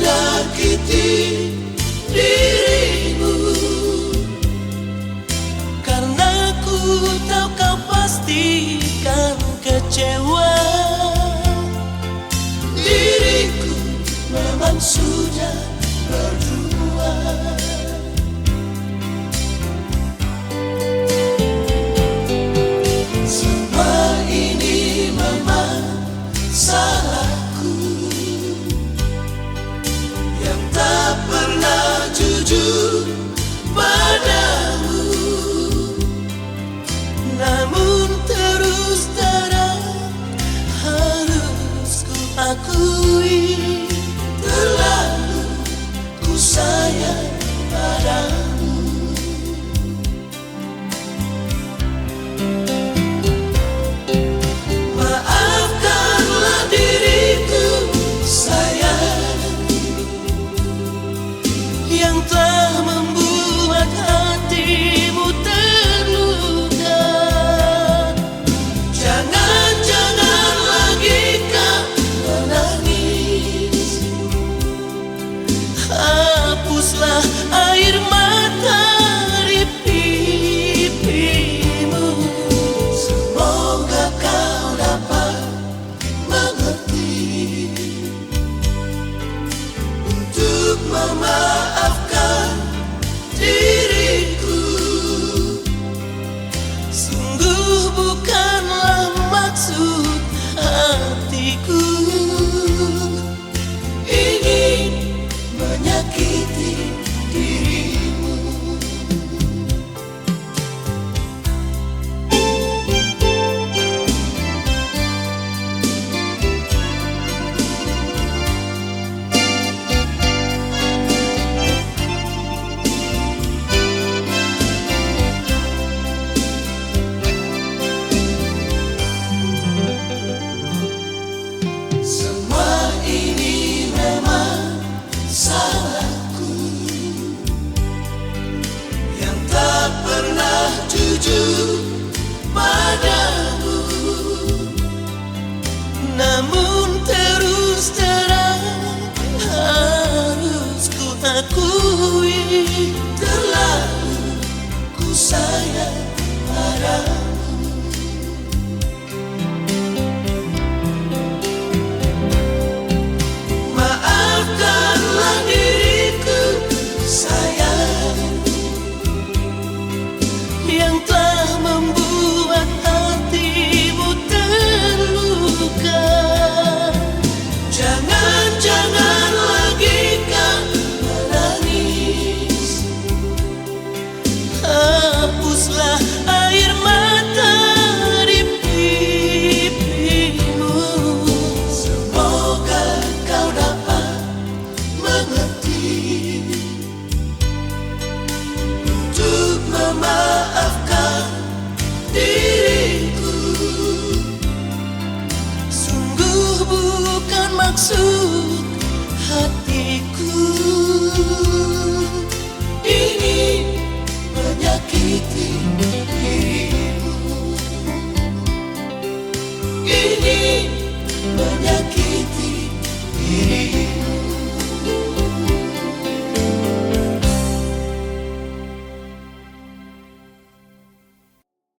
menyakiti dirimu, karena ku tahu kau pasti kan kecewa. Diriku memang sudah berdua. Semua ini memang salahku yang tak pernah jujur padamu, namun terus terang harus ku akui, terlalu ku sayang padamu. Maafkanlah diriku sayang, yang telah membuat hatimu terluka. Jangan lagi kau menangis, hapuslah air mata di pipimu. Semoga kau dapat mengerti untuk memaafkan diriku. Sungguh bukanlah maksud hatiku ingin menyakiti dirimu. Semua ini memang salahku yang tak pernah jujur padamu, namun terus terang harus ku akui, terlalu ku sayang padamu. Maafkanlah diriku sayang, yang telah membuat hatimu terluka. Jangan lagi kau menangis, hapuslah air mata di pipimu. Semoga kau dapat mengerti untuk memaafkan diriku. Sungguh bukan maksud hatiku ingin menyakiti dirimu, ingin menyakiti